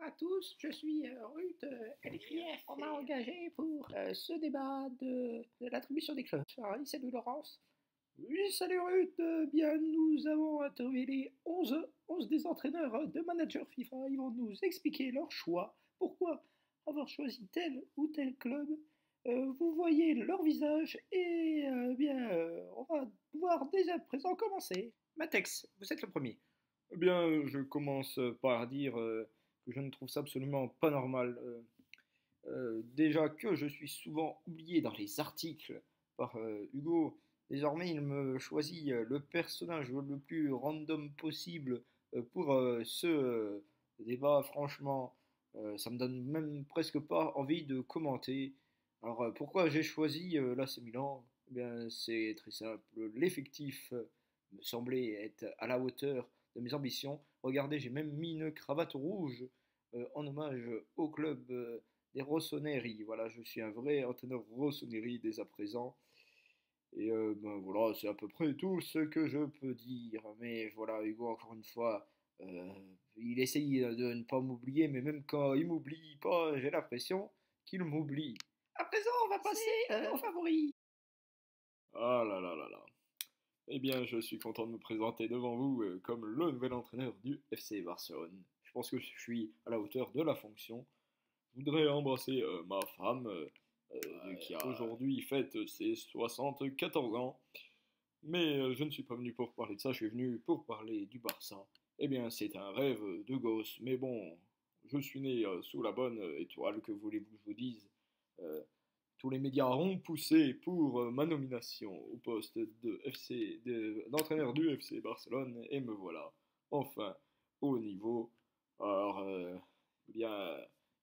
à tous, je suis Ruth Elcrief. On m'a engagé pour ce débat de l'attribution des clubs. Salut Laurence. Oui, salut Ruth. Bien, nous avons interviewé les 11 des entraîneurs de manager FIFA. Ils vont nous expliquer leur choix. Pourquoi avoir choisi tel ou tel club. Vous voyez leur visage et on va pouvoir dès à présent commencer. Matex, vous êtes le premier. Eh bien, je commence par dire que je ne trouve ça absolument pas normal. Déjà que je suis souvent oublié dans les articles par Hugo, désormais il me choisit le personnage le plus random possible pour ce débat. Franchement, ça me donne même presque pas envie de commenter. Alors pourquoi j'ai choisi l'AC Milan? Eh bien, c'est très simple. L'effectif me semblait être à la hauteur de mes ambitions. Regardez, j'ai même mis une cravate rouge en hommage au club des Rossoneri. Voilà, je suis un vrai entraîneur Rossoneri dès à présent. Et ben voilà, c'est à peu près tout ce que je peux dire. Mais voilà, Hugo, encore une fois, il essaye de ne pas m'oublier, mais même quand il m'oublie pas, j'ai l'impression qu'il m'oublie. À présent, on va passer aux favoris. Ah là là là là. Eh bien, je suis content de me présenter devant vous comme le nouvel entraîneur du FC Barcelone. Je pense que je suis à la hauteur de la fonction. Je voudrais embrasser ma femme qui a aujourd'hui fête ses 74 ans. Mais je ne suis pas venu pour parler de ça, je suis venu pour parler du Barça. Eh bien, c'est un rêve de gosse, mais bon, je suis né sous la bonne étoile, que voulez-vous que je vous dise. Euh, Tous les médias ont poussé pour ma nomination au poste d'entraîneur du FC Barcelone, et me voilà, enfin, au niveau. Alors, eh bien,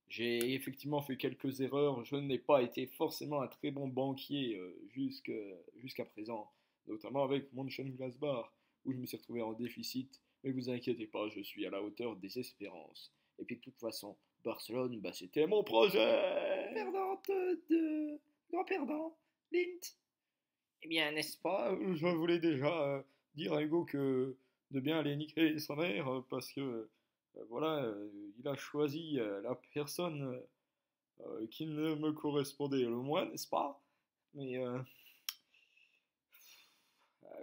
j'ai effectivement fait quelques erreurs, je n'ai pas été forcément un très bon banquier jusqu'à présent, notamment avec Mönchengladbach, où je me suis retrouvé en déficit, mais vous inquiétez pas, je suis à la hauteur des espérances. Et puis de toute façon, Barcelone, bah, c'était mon projet. Perdante de grand perdant, Lint. Eh bien, n'est-ce pas, je voulais déjà dire à Hugo que de bien aller niquer sa mère, parce que voilà, il a choisi la personne qui ne me correspondait le moins, n'est-ce pas? Mais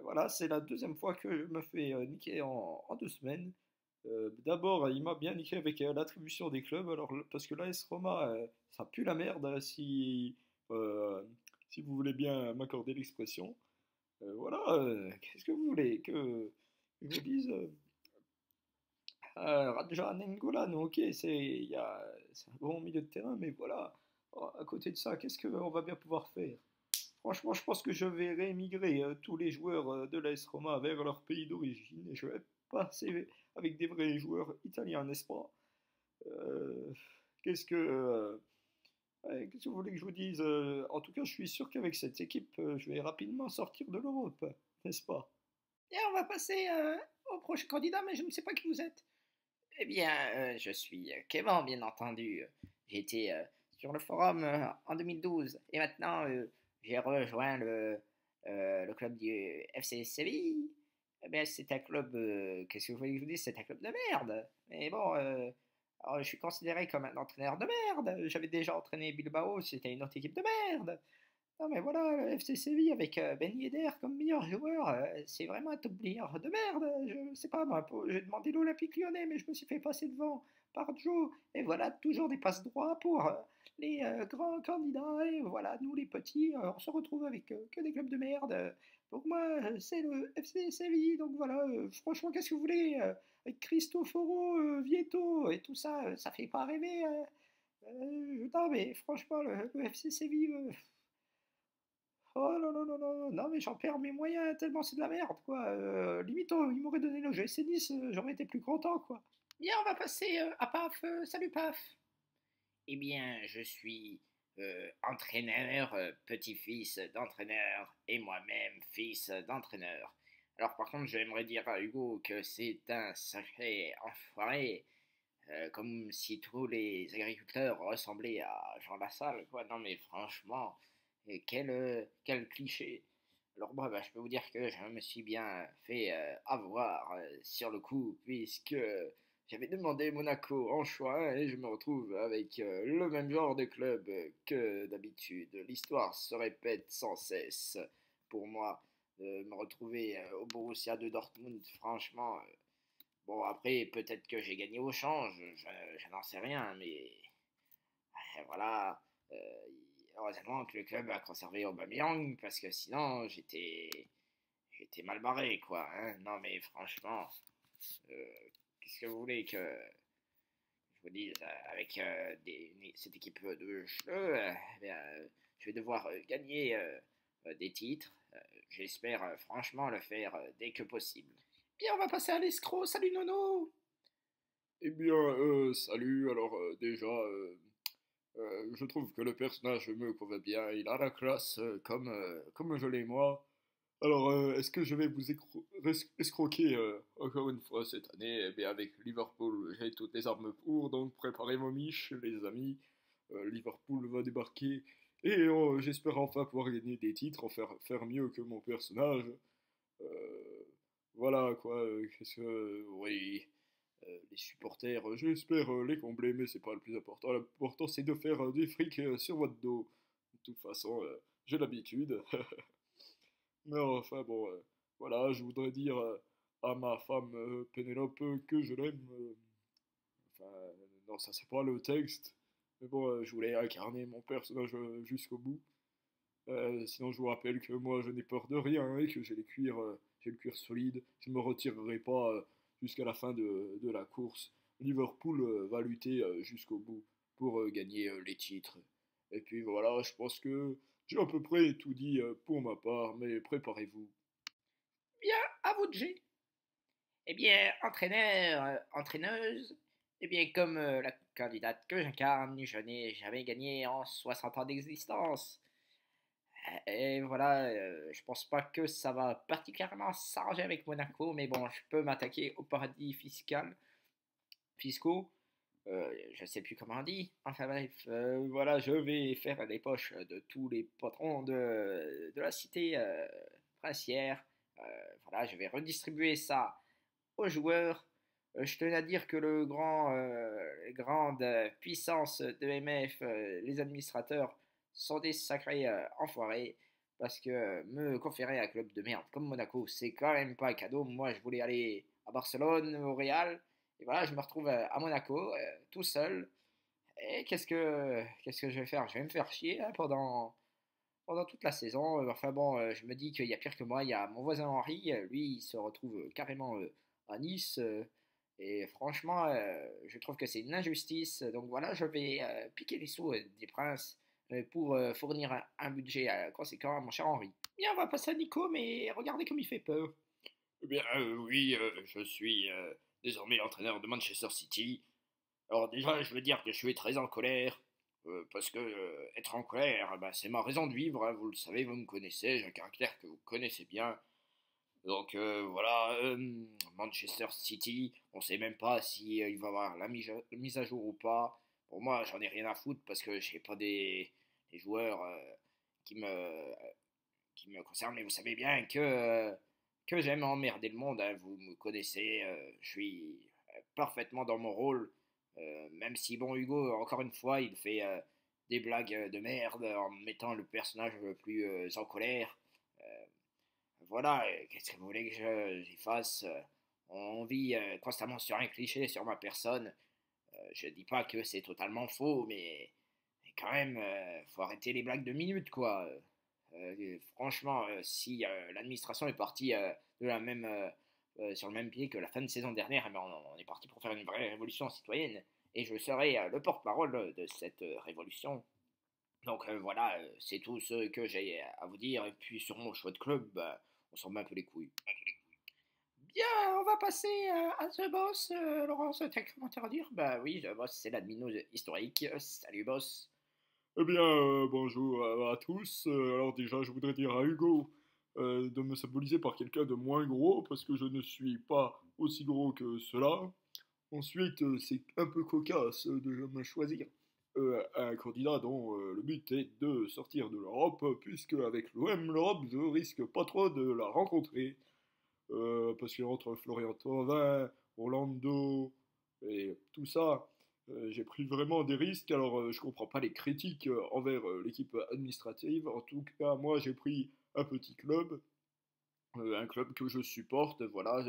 voilà, c'est la deuxième fois que je me fais niquer en 2 semaines. D'abord, il m'a bien niqué avec l'attribution des clubs, alors parce que l'AS Roma, ça pue la merde euh, si vous voulez bien m'accorder l'expression. Voilà, qu'est-ce que vous voulez que je vous dise? Radja Nengolan, ok, c'est un bon milieu de terrain, mais voilà, à côté de ça, qu'est-ce qu'on va bien pouvoir faire? Franchement, je pense que je vais réémigrer tous les joueurs de l'AS Roma vers leur pays d'origine et je vais passer avec des vrais joueurs italiens, n'est-ce pas? Euh, qu'est-ce que, ouais, qu'est-ce que vous voulez que je vous dise? En tout cas, je suis sûr qu'avec cette équipe, je vais rapidement sortir de l'Europe, n'est-ce pas? Et on va passer au prochain candidat, mais je ne sais pas qui vous êtes. Eh bien, je suis Kevin, bien entendu. J'ai été sur le forum en 2012 et maintenant j'ai rejoint le club du FC Séville. Eh bien, c'est un club, qu'est-ce que vous voulez que je vous dise, c'est un club de merde. Mais bon, alors, je suis considéré comme un entraîneur de merde. J'avais déjà entraîné Bilbao, c'était une autre équipe de merde. Non mais voilà, le FC Séville avec Ben Yedder comme meilleur joueur, c'est vraiment un top player de merde. Je sais pas, moi, j'ai demandé l'Olympique Lyonnais, mais je me suis fait passer devant par Joe. Et voilà, toujours des passes droits pour les grands candidats. Et voilà, nous les petits, on se retrouve avec que des clubs de merde. Pour moi, c'est le FC Séville. Donc voilà, franchement, qu'est-ce que vous voulez avec Cristoforo, Vieto et tout ça, ça fait pas rêver. Non mais franchement, le FC Séville. Oh non, non, non, non, non, mais j'en perds mes moyens tellement c'est de la merde, quoi. Limite, il m'aurait donné le GC Nice, j'aurais été plus content, quoi. Bien, on va passer à Paf. Salut Paf. Eh bien, je suis entraîneur, petit-fils d'entraîneur et moi-même fils d'entraîneur. Alors par contre, j'aimerais dire à Hugo que c'est un sacré enfoiré, comme si tous les agriculteurs ressemblaient à Jean Lassalle, quoi. Non mais franchement, quel cliché. Alors bah, je peux vous dire que je me suis bien fait avoir sur le coup, puisque J'avais demandé Monaco en choix 1 et je me retrouve avec le même genre de club que d'habitude. L'histoire se répète sans cesse pour moi. Me retrouver au Borussia de Dortmund, franchement. Bon, après, peut-être que j'ai gagné au change, je n'en sais rien, mais voilà. euh, Heureusement que le club a conservé Aubameyang parce que sinon j'étais mal barré, quoi. Hein. Non, mais franchement, euh, qu'est-ce que vous voulez que je vous dise avec cette équipe de Schleu, je vais devoir gagner des titres. J'espère franchement le faire dès que possible. Bien, on va passer à l'escroc. Salut Nono. Eh bien, salut. Alors, déjà, je trouve que le personnage me convient bien. Il a la classe comme je l'ai moi. Alors, est-ce que je vais vous escroquer encore une fois cette année? Eh bien, avec Liverpool, j'ai toutes les armes pour, donc préparez vos miches, les amis. Liverpool va débarquer et j'espère enfin pouvoir gagner des titres, faire mieux que mon personnage. Euh, voilà quoi, qu'est-ce que. Oui, les supporters, j'espère les combler, mais c'est pas le plus important. L'important c'est de faire du fric sur votre dos. De toute façon, j'ai l'habitude. Mais enfin bon, voilà, je voudrais dire à ma femme Pénélope que je l'aime. Enfin, non, ça c'est pas le texte. Mais bon, je voulais incarner mon personnage jusqu'au bout. Sinon, je vous rappelle que moi, je n'ai peur de rien et que j'ai le cuir solide. Je ne me retirerai pas jusqu'à la fin de la course. Liverpool va lutter jusqu'au bout pour gagner les titres. Et puis voilà, je pense que j'ai à peu près tout dit pour ma part, mais préparez-vous. Bien, à vous de G. Eh bien, entraîneur, entraîneuse, eh bien, comme la candidate que j'incarne, je n'ai jamais gagné en 60 ans d'existence. Et voilà, je pense pas que ça va particulièrement s'arranger avec Monaco, mais bon, je peux m'attaquer au paradis fiscaux. Je sais plus comment on dit. Enfin bref, voilà, je vais faire les poches de tous les patrons de la cité princière. Voilà, je vais redistribuer ça aux joueurs. Je tenais à dire que les grandes puissances de MF, les administrateurs, sont des sacrés enfoirés. Parce que me conférer un club de merde comme Monaco, c'est quand même pas un cadeau. Moi, je voulais aller à Barcelone, au Real. Et voilà, je me retrouve à Monaco, tout seul. Et qu'est-ce que je vais faire? Je vais me faire chier hein, pendant toute la saison. Enfin bon, je me dis qu'il y a pire que moi. Il y a mon voisin Henri, lui, il se retrouve carrément à Nice. Et franchement, je trouve que c'est une injustice. Donc voilà, je vais piquer les sous des princes pour fournir un budget conséquent à mon cher Henri. Bien, on va passer à Nico, mais regardez comme il fait peur. Eh bien, oui, je suis désormais l'entraîneur de Manchester City. Alors déjà, je veux dire que je suis très en colère, parce que être en colère, bah, c'est ma raison de vivre, hein, vous le savez, vous me connaissez, j'ai un caractère que vous connaissez bien. Donc voilà, Manchester City, on sait même pas si il va y avoir la mise à jour ou pas. Pour moi, j'en ai rien à foutre parce que j'ai pas des joueurs qui me qui me concernent, mais vous savez bien que j'aime emmerder le monde, hein, vous me connaissez, je suis parfaitement dans mon rôle, même si bon Hugo, encore une fois, il fait des blagues de merde en mettant le personnage le plus en colère. Euh, voilà, qu'est-ce que vous voulez que j'y fasse? On vit constamment sur un cliché sur ma personne. Je dis pas que c'est totalement faux, mais quand même, faut arrêter les blagues de minutes, quoi. Franchement, si l'administration est partie sur le même pied que la fin de saison dernière, eh ben, on est parti pour faire une vraie révolution citoyenne. Et je serai le porte-parole de cette révolution. Donc voilà, c'est tout ce que j'ai à vous dire. Et puis sur mon choix de club, bah, on s'en bat un peu les couilles. Bien, on va passer à The Boss. Laurence, t'as un commentaire à dire? Bah oui, le boss, c'est l'admin historique. Salut boss. Eh bien, bonjour à tous. Alors déjà, je voudrais dire à Hugo de me symboliser par quelqu'un de moins gros, parce que je ne suis pas aussi gros que cela. Ensuite, c'est un peu cocasse de me choisir un candidat dont le but est de sortir de l'Europe, puisque avec l'OM, l'Europe, je risque pas trop de la rencontrer. Parce que entre Florian Thauvin, Orlando, Et tout ça, j'ai pris vraiment des risques. Alors, je comprends pas les critiques envers l'équipe administrative. En tout cas, moi, j'ai pris un petit club, un club que je supporte. Voilà,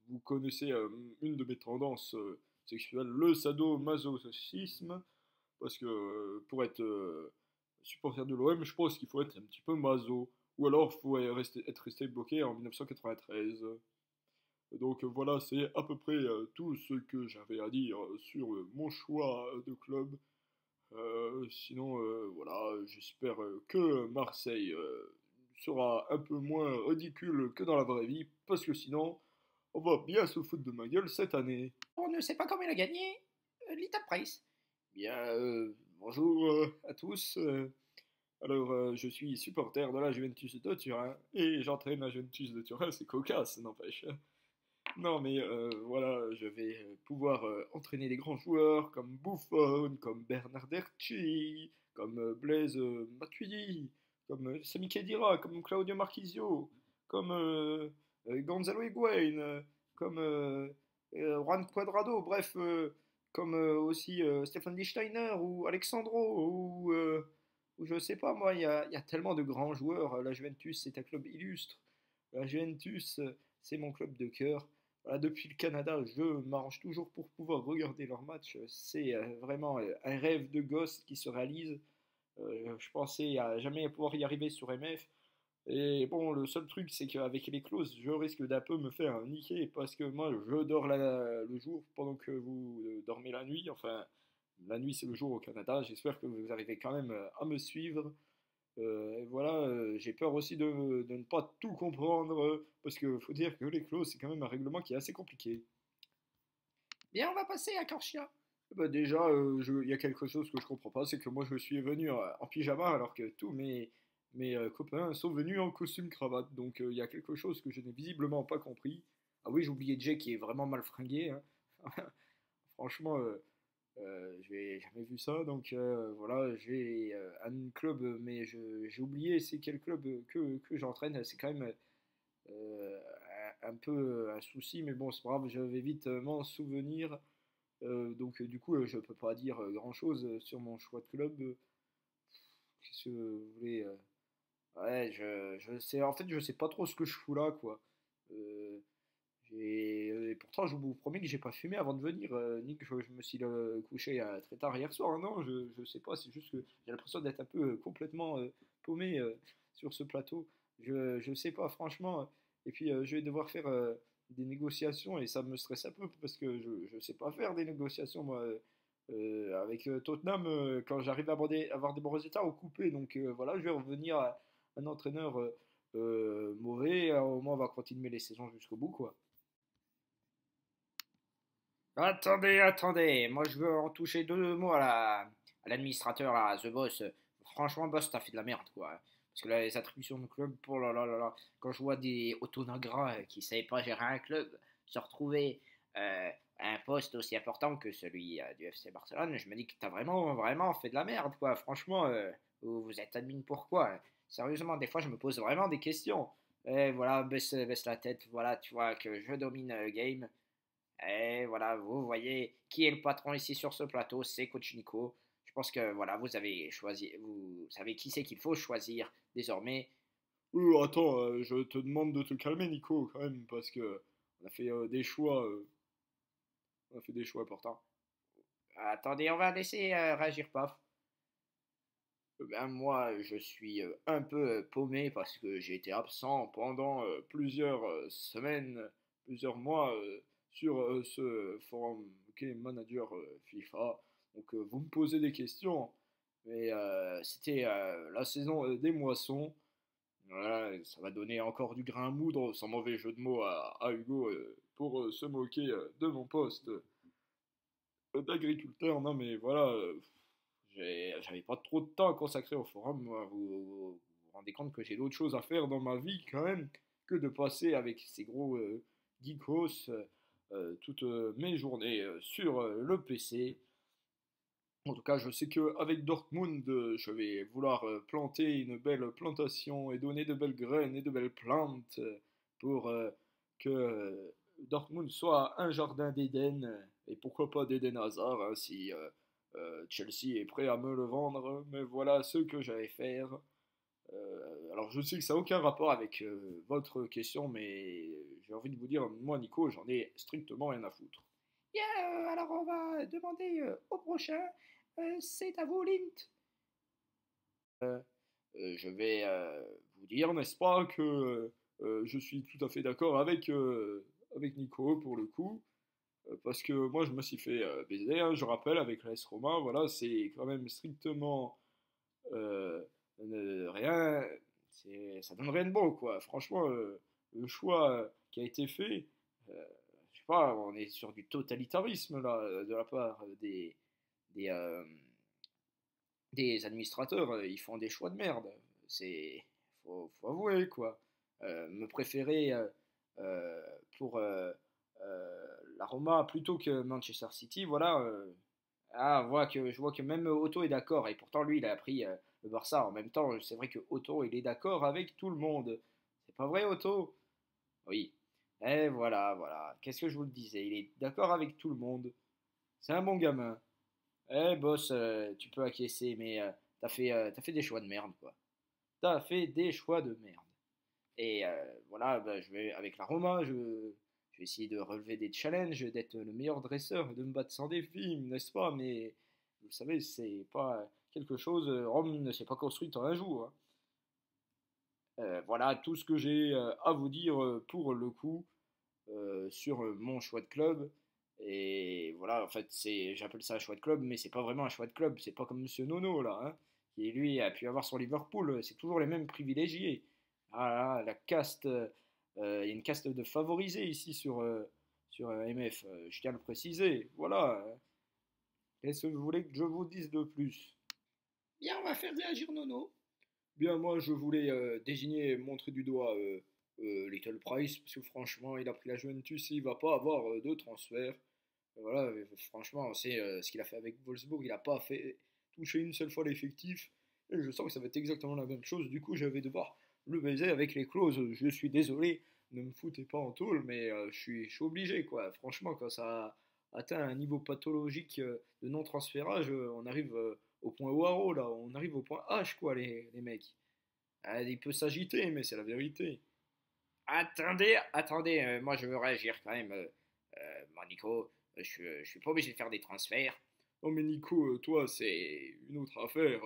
vous connaissez une de mes tendances sexuelles, le sadomasochisme, parce que pour être supporter de l'OM, je pense qu'il faut être un petit peu maso, ou alors il faut être resté bloqué en 1993. Donc voilà, c'est à peu près tout ce que j'avais à dire sur mon choix de club. Sinon, voilà, j'espère que Marseille sera un peu moins ridicule que dans la vraie vie, parce que sinon, on va bien se foutre de ma gueule cette année. On ne sait pas comment il a gagné l'Ita Price. Bien, bonjour à tous. Alors, je suis supporter de la Juventus de Turin, et j'entraîne la Juventus de Turin, c'est cocasse, n'empêche. Non, mais voilà, je vais pouvoir entraîner des grands joueurs comme Buffon, comme Bernarderci, comme Blaise Matuidi, comme Sami Khedira, comme Claudio Marchisio, comme Gonzalo Higuain, comme Juan Cuadrado, bref, comme aussi Stefan Steiner ou Alexandro, ou je sais pas moi, il y a tellement de grands joueurs. La Juventus, c'est un club illustre. La Juventus, c'est mon club de cœur. Voilà, depuis le Canada, je m'arrange toujours pour pouvoir regarder leurs matchs. C'est vraiment un rêve de gosse qui se réalise. Je pensais à jamais pouvoir y arriver sur MF. Et bon, le seul truc, c'est qu'avec les clauses, je risque d'un peu me faire niquer parce que moi, je dors le jour pendant que vous dormez la nuit. Enfin, la nuit, c'est le jour au Canada. J'espère que vous arrivez quand même à me suivre. Et voilà, j'ai peur aussi de ne pas tout comprendre, parce qu'il faut dire que les clauses, c'est quand même un règlement qui est assez compliqué. Bien, on va passer à Corchia. Bah déjà, il y a quelque chose que je comprends pas, c'est que moi je suis venu en pyjama alors que tous mes copains sont venus en costume cravate. Donc il y a quelque chose que je n'ai visiblement pas compris. Ah oui, j'ai oublié Jay qui est vraiment mal fringué, hein. Franchement, j'ai jamais vu ça. Donc voilà, j'ai un club, mais j'ai oublié c'est quel club que j'entraîne. C'est quand même euh, un peu un souci, mais bon, c'est pas grave, je vais vite m'en souvenir. Donc du coup, je peux pas dire grand-chose sur mon choix de club. Qu'est-ce que vous voulez Ouais, je sais, en fait, je sais pas trop ce que je fous là, quoi. Euh, et pourtant, je vous promets que j'ai pas fumé avant de venir. Nick, je me suis couché très tard hier soir. Non, je sais pas, c'est juste que j'ai l'impression d'être un peu complètement paumé sur ce plateau. Je sais pas, franchement. Et puis, je vais devoir faire des négociations et ça me stresse un peu parce que je sais pas faire des négociations, moi. Avec Tottenham, quand j'arrive à avoir des bons résultats, au coupé. Donc voilà, je vais revenir à un entraîneur mauvais. Au moins, on va continuer les saisons jusqu'au bout, quoi. Attendez, moi je veux en toucher deux mots à l'administrateur, là, à The Boss. Franchement, Boss, t'as fait de la merde, quoi. Parce que là, les attributions de club, oh là là là là, quand je vois des Otonagra qui ne savaient pas gérer un club se retrouver à un poste aussi important que celui du FC Barcelone, je me dis que t'as vraiment fait de la merde, quoi. Franchement, vous êtes admin pourquoi? Sérieusement, des fois, je me pose vraiment des questions. Et voilà, baisse la tête, voilà, tu vois que je domine game. Et voilà, vous voyez qui est le patron ici sur ce plateau, c'est Coach Nico. Je pense que voilà, vous avez choisi, vous savez qui c'est qu'il faut choisir désormais. Attends, je te demande de te calmer, Nico, quand même, parce que on a fait des choix, on a fait des choix importants. Attendez, on va laisser réagir Paf. Ben, moi, je suis un peu paumé parce que j'ai été absent pendant plusieurs semaines, plusieurs mois sur ce forum qui manager FIFA. Donc, vous me posez des questions, mais c'était la saison des moissons. Voilà, ça va donner encore du grain à moudre, sans mauvais jeu de mots à Hugo, pour se moquer de mon poste d'agriculteur. Non, mais voilà, j'avais pas trop de temps à consacrer au forum. Moi. Vous rendez compte que j'ai d'autres choses à faire dans ma vie quand même que de passer avec ces gros geekos toutes mes journées sur le PC. En tout cas, je sais qu'avec Dortmund, je vais vouloir planter une belle plantation et donner de belles graines et de belles plantes pour que Dortmund soit un jardin d'Éden et pourquoi pas d'Eden Hazard hein, si Chelsea est prêt à me le vendre. Mais voilà ce que j'allais faire. Alors je sais que ça n'a aucun rapport avec votre question, mais j'ai envie de vous dire, moi Nico, j'en ai strictement rien à foutre. Bien, alors on va demander au prochain. C'est à vous, Lint. Je vais vous dire, n'est-ce pas, que je suis tout à fait d'accord avec Nico pour le coup, parce que moi je me suis fait baiser, hein, je rappelle, avec l'AS Roma, voilà, c'est quand même strictement euh, rien, ça donne rien de bon, quoi. Franchement, le choix qui a été fait, je sais pas, on est sur du totalitarisme là, de la part des, euh, des administrateurs, ils font des choix de merde. C'est, faut avouer quoi. Me préférer euh, pour la Roma plutôt que Manchester City, voilà. Je vois que même Otto est d'accord et pourtant lui il a pris le Barça. En même temps, c'est vrai que Otto il est d'accord avec tout le monde. C'est pas vrai Otto? Oui. Et voilà, voilà. Qu'est-ce que je vous le disais? Il est d'accord avec tout le monde. C'est un bon gamin. Eh boss, tu peux acquiescer, mais t'as fait des choix de merde, quoi. T'as fait des choix de merde. Et voilà, bah, je vais avec la Roma, je vais essayer de relever des challenges, d'être le meilleur dresseur, de me battre sans défi, n'est-ce pas? Mais vous savez, c'est pas quelque chose. Rome ne s'est pas construite en un jour, hein. Voilà tout ce que j'ai à vous dire pour le coup sur mon choix de club. Et voilà, en fait, j'appelle ça un choix de club, mais c'est pas vraiment un choix de club. C'est pas comme Monsieur Nono là, hein, qui lui a pu avoir son Liverpool. C'est toujours les mêmes privilégiés. Ah, là, la caste, il y a une caste de favorisés ici sur MF. Je tiens à le préciser. Voilà. Qu'est-ce que vous voulez que je vous dise de plus? Bien, on va faire réagir Nono. Bien, moi, je voulais désigner, montrer du doigt Little Price, parce que franchement, il a pris la Juventus, il va pas avoir de transfert. Voilà, franchement, c'est ce qu'il a fait avec Wolfsburg, il n'a pas fait toucher une seule fois l'effectif. Et je sens que ça va être exactement la même chose. Du coup, je vais devoir le baiser avec les clauses. Je suis désolé, ne me foutez pas en tôle, mais je suis obligé, quoi. Franchement, quand ça atteint un niveau pathologique de non-transférage, on arrive au point Waro, là. On arrive au point H, quoi, les mecs. Ah, il peut s'agiter, mais c'est la vérité. Attendez, attendez, moi je veux réagir quand même. Bon, Nico, je suis pas obligé de faire des transferts. Non, mais Nico, toi, c'est une autre affaire.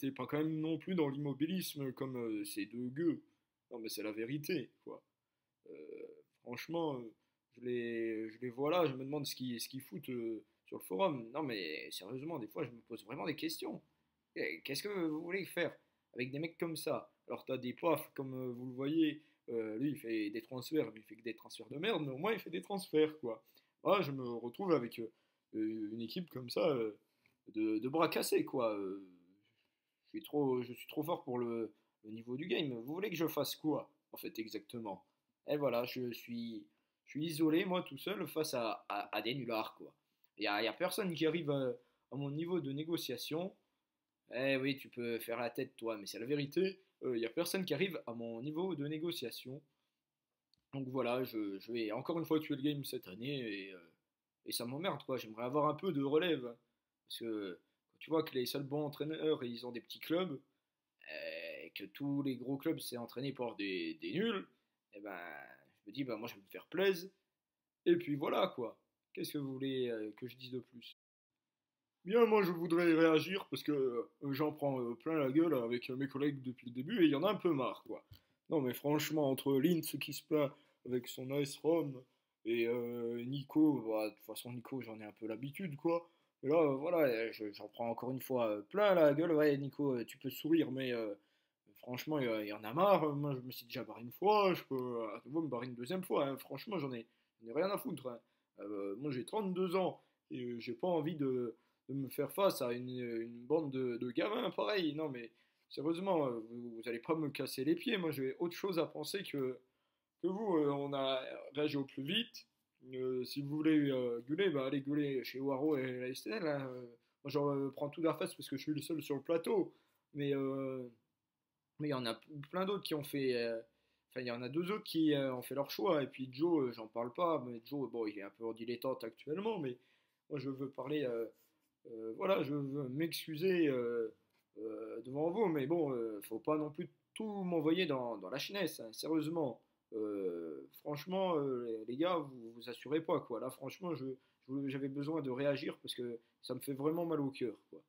T'es pas quand même non plus dans l'immobilisme comme ces deux gueux. Non, mais c'est la vérité, quoi. Euh, Franchement, je les vois là, je me demande ce qu'ils foutent sur le forum. Non, mais sérieusement, des fois, je me pose vraiment des questions. Qu'est-ce que vous voulez faire avec des mecs comme ça? Alors, t'as des pafs, comme vous le voyez, lui, il fait des transferts, mais il fait que des transferts de merde, mais au moins, il fait des transferts, quoi. Ah, je me retrouve avec une équipe comme ça, de bras cassés, quoi. Je suis trop fort pour le niveau du game. Vous voulez que je fasse quoi, en fait, exactement? Et voilà, je suis isolé, moi, tout seul, face à des nullards, quoi. Y a personne qui arrive à mon niveau de négociation. Eh oui, tu peux faire la tête, toi, mais c'est la vérité. Y a personne qui arrive à mon niveau de négociation. Donc voilà, je vais encore une fois tuer le game cette année et ça m'emmerde, quoi. J'aimerais avoir un peu de relève. Parce que quand tu vois que les seuls bons entraîneurs, ils ont des petits clubs, et que tous les gros clubs c'est entraîné par des nuls, et ben je me dis bah moi je vais me faire plaisir et puis voilà quoi. Qu'est-ce que vous voulez que je dise de plus? Bien, moi je voudrais réagir parce que j'en prends plein la gueule avec mes collègues depuis le début et il y en a un peu marre quoi. Non mais franchement entre Linz qui se plaint avec son Ice Rom et Nico, bah, de toute façon Nico j'en ai un peu l'habitude quoi. Et là voilà, j'en prends encore une fois plein la gueule. Ouais Nico, tu peux sourire mais franchement il y en a marre. Moi je me suis déjà barré une fois, je peux à nouveau me barrer une deuxième fois, hein. Franchement j'en ai rien à foutre, hein. Moi j'ai 32 ans et j'ai pas envie de me faire face à une bande de gamins pareil. Non, mais sérieusement, vous allez pas me casser les pieds. Moi, j'ai autre chose à penser que vous. On a réagi au plus vite. Si vous voulez gueuler, bah, allez gueuler chez Waro et la STL, hein. Moi, j'en prends tout la face parce que je suis le seul sur le plateau. Mais mais il y en a plein d'autres qui ont fait Enfin, il y en a deux autres qui ont fait leur choix. Et puis Joe, j'en parle pas. Mais Joe, bon, il est un peu en dilettante actuellement. Mais moi, je veux parler. Voilà, je veux m'excuser devant vous. Mais bon, faut pas non plus tout m'envoyer dans la chenesse, hein, sérieusement. Franchement, les gars, vous vous assurez pas, quoi. Là, franchement, j'avais besoin de réagir parce que ça me fait vraiment mal au cœur, quoi.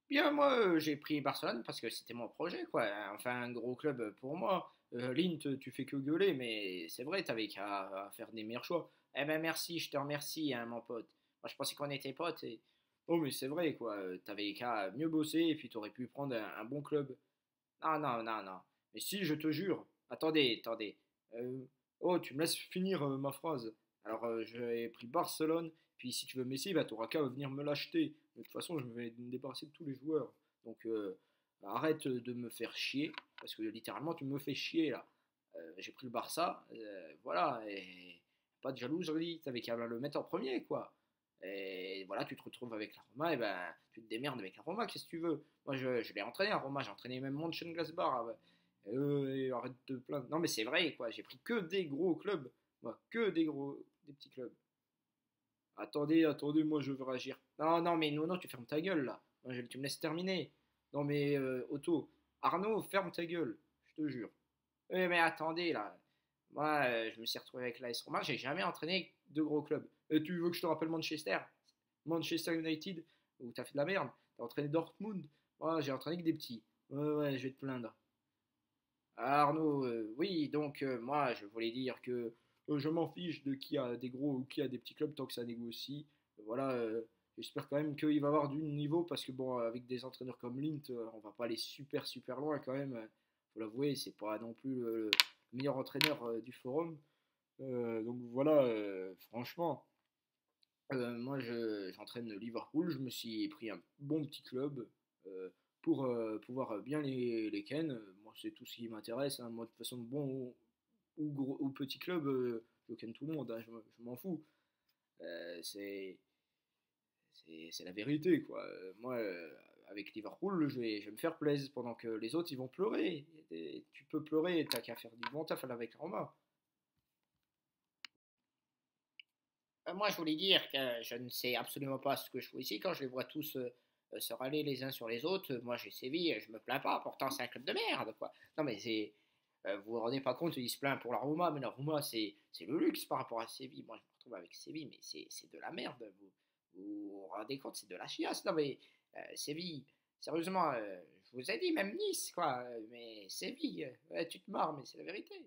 Bien, moi, j'ai pris Barcelone parce que c'était mon projet, quoi. Enfin, un gros club pour moi. Lint, tu fais que gueuler, mais c'est vrai, t'avais qu'à faire des meilleurs choix. Eh ben, merci, je te remercie, hein, mon pote. Moi, je pensais qu'on était potes et... Oh, mais c'est vrai, quoi. T'avais qu'à mieux bosser et puis t'aurais pu prendre un bon club. Non, non, non, non. Mais si, je te jure. Attendez, attendez. Euh, oh, tu me laisses finir ma phrase. Alors, j'ai pris Barcelone, puis si tu veux Messi, bah, t'auras qu'à venir me l'acheter. De toute façon, je vais me débarrasser de tous les joueurs. Donc, arrête de me faire chier, parce que littéralement, tu me fais chier, là. J'ai pris le Barça, voilà, et pas de jalouserie, t'avais qu'à le mettre en premier, quoi. Et voilà, tu te retrouves avec la Roma, et ben, tu te démerdes avec la Roma, qu'est-ce que tu veux? Moi, je l'ai entraîné à Roma, j'ai entraîné même Mönchengladbach. Et arrête de plaindre. Non, mais c'est vrai, quoi. J'ai pris que des gros clubs. Moi, que des petits clubs. Attendez, attendez, moi je veux réagir. Non, non, mais non, non, tu fermes ta gueule là. Moi, tu me laisses terminer. Non, mais Otto, Arnaud, ferme ta gueule. Je te jure. Oui, mais attendez, là. Moi, je me suis retrouvé avec l'AS Roma, j'ai jamais entraîné de gros clubs. Et tu veux que je te rappelle Manchester? Manchester United, où t'as fait de la merde. T'as entraîné Dortmund. Moi, j'ai entraîné que des petits. Ouais, ouais, je vais te plaindre. Arnaud, oui, donc moi, je voulais dire que Je m'en fiche de qui a des gros ou qui a des petits clubs tant que ça négocie. Voilà, j'espère quand même qu'il va avoir du niveau parce que bon, avec des entraîneurs comme Lint, on va pas aller super super loin quand même. Faut l'avouer, c'est pas non plus le meilleur entraîneur du forum. Donc voilà, franchement, moi j'entraîne Liverpool, je me suis pris un bon petit club pour pouvoir bien les ken. Moi c'est tout ce qui m'intéresse, hein. Moi de toute façon bon ou petit club, je ken tout le monde, hein, je m'en fous. C'est la vérité, quoi. Moi, avec Liverpool, je vais me faire plaisir pendant que les autres, ils vont pleurer. Et tu peux pleurer, t'as qu'à faire du bon taf avec Roma. moi, je voulais dire que je ne sais absolument pas ce que je fais ici. Quand je les vois tous se râler les uns sur les autres, moi j'ai Séville, je me plains pas. Pourtant, c'est un club de merde, quoi. Non, mais c'est. Vous vous rendez pas compte, ils se plaignent pour la Roma, mais la Roma, c'est le luxe par rapport à Séville. Moi, je me retrouve avec Séville, mais c'est de la merde. Vous rendez compte, c'est de la chiasse. Non, mais Séville, sérieusement, je vous ai dit, même Nice, quoi. Mais Séville, tu te marres, mais c'est la vérité.